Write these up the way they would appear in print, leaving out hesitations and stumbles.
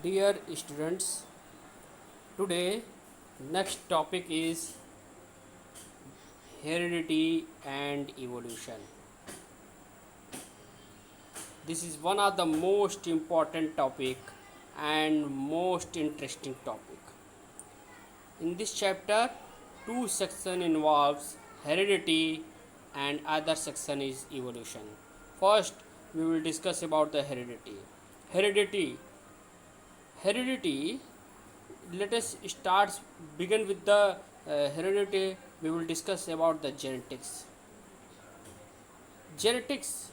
Dear students, today next topic is heredity and evolution. This is one of the most important topic and most interesting topic. In this chapter, two section involves heredity and other section is evolution. First, we will discuss about the heredity. Heredity. Heredity. Let us start begin with the heredity. We will discuss about the genetics. Genetics.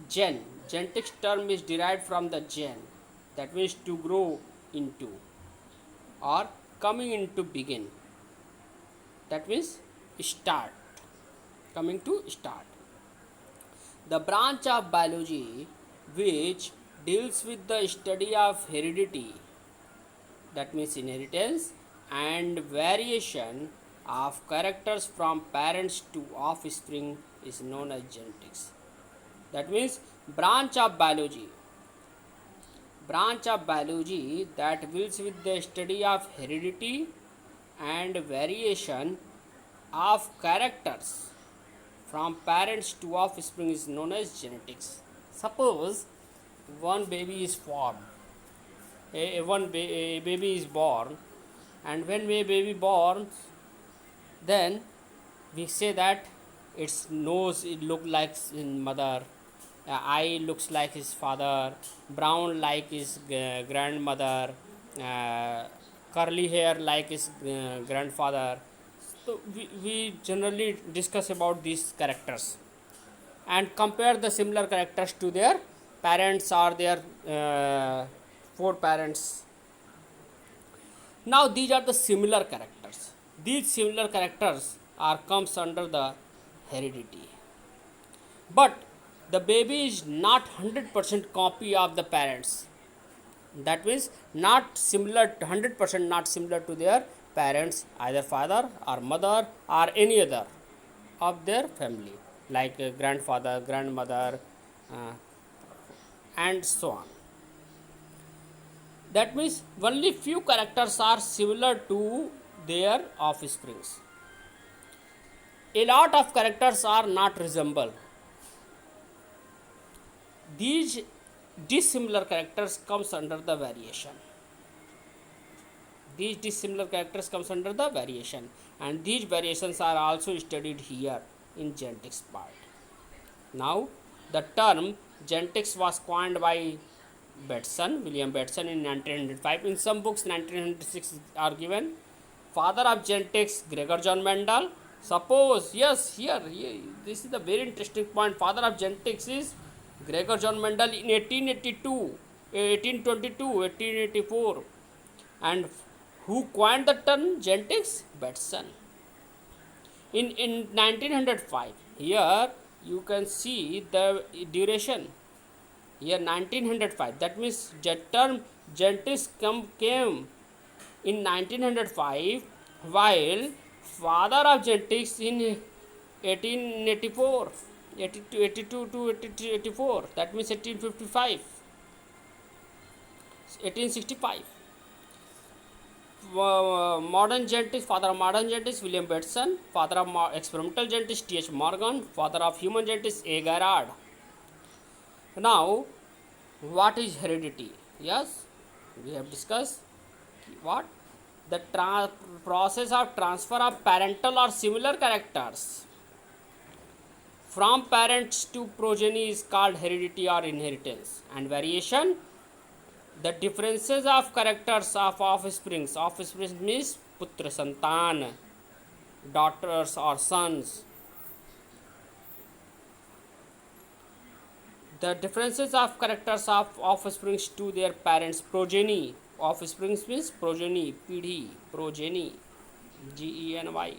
Genetics term is derived from the gen, that means to grow into or coming into begin, that means start, coming to start. The branch of biology which deals with the study of heredity, that means inheritance and variation of characters from parents to offspring, is known as genetics. That means branch of biology that deals with the study of heredity and variation of characters from parents to offspring is known as genetics. Suppose one baby is formed, a baby is born, and when a baby born, then we say that its nose it look like in mother, eye looks like his father, brown like his grandmother, uh, curly hair like his grandfather. So we generally discuss about these characters and compare the similar characters to their parents or their foreparents. Now these are the similar characters. These similar characters are comes under the heredity. But the baby is not 100% copy of the parents. That means not similar, 100% not similar to their parents, either father or mother or any other of their family, like grandfather, grandmother, uh, and so on. That means only few characters are similar to their offsprings. A lot of characters are not resemble. These dissimilar characters comes under the variation. These dissimilar characters comes under the variation, and these variations are also studied here in genetics part. Now, the term genetics was coined by William Bateson in 1905. In some books, 1906 are given. Father of genetics, Gregor John Mendel. Suppose, yes, here, this is the very interesting point. Father of genetics is Gregor John Mendel in 1882, 1822, 1884. And who coined the term genetics? Bateson. In 1905, here you can see the duration. Year 1905, that means the term genetics came in 1905, while father of genetics in 1884, 82 to 84, that means 1855, 1865. Modern genetics, father of modern genetics William Bateson, father of experimental genetics T.H. Morgan, father of human genetics A. Gerard. Now, what is heredity? Yes, we have discussed what the process of transfer of parental or similar characters from parents to progeny is called heredity or inheritance, and variation, the differences of characters of offspring means putra santan, daughters or sons. The differences of characters of offspring to their parents, progeny. Offspring means progeny, pidhi, progeny, Geny,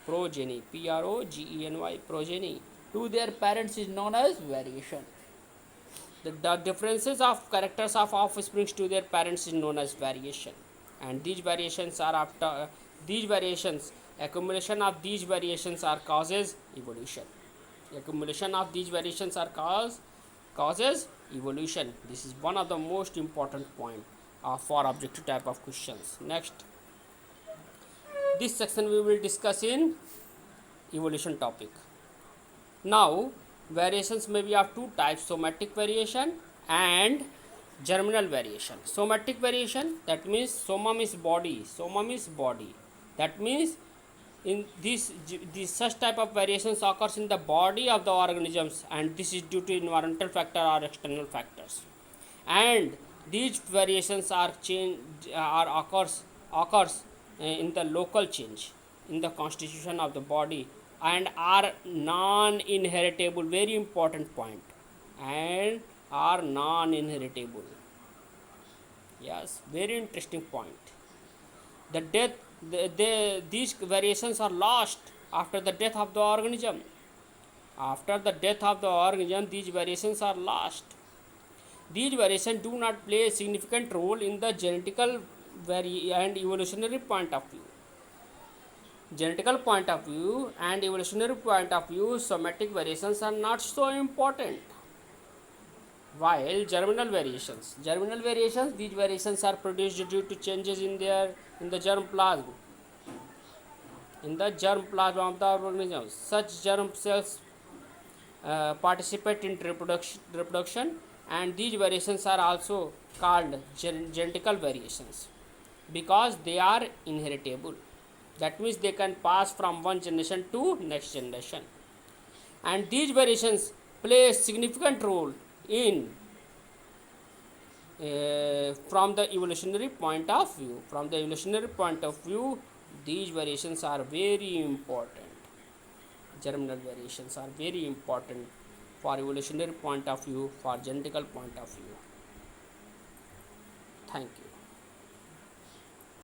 progeny, Progeny, progeny. To their parents is known as variation. The differences of characters of offspring to their parents is known as variation, and these variations are after these variations, accumulation of these variations are causes evolution. Accumulation of these variations are cause causes evolution. This is one of the most important point for objective type of questions. Next, this section we will discuss in evolution topic. Now, variations may be of two types: somatic variation and germinal variation. Somatic variation, that means soma means body, soma means body. That means in this such type of variations occurs in the body of the organisms, and this is due to environmental factor or external factors. And these variations are occurs in the local change in the constitution of the body and are non-inheritable. Very important point. And are non-inheritable. Yes, very interesting point. The death these variations are lost after the death of the organism. After the death of the organism, these variations are lost. These variations do not play a significant role in the genetical and evolutionary point of view. Genetical point of view and evolutionary point of view, somatic variations are not so important. While germinal variations, these variations are produced due to changes in the germ plasm, of the organism. Such germ cells participate in reproduction, and these variations are also called genetical variations because they are inheritable. That means they can pass from one generation to next generation, and these variations play a significant role in from the evolutionary point of view. These variations are very important. Germinal variations are very important for evolutionary point of view, for genetical point of view. Thank you.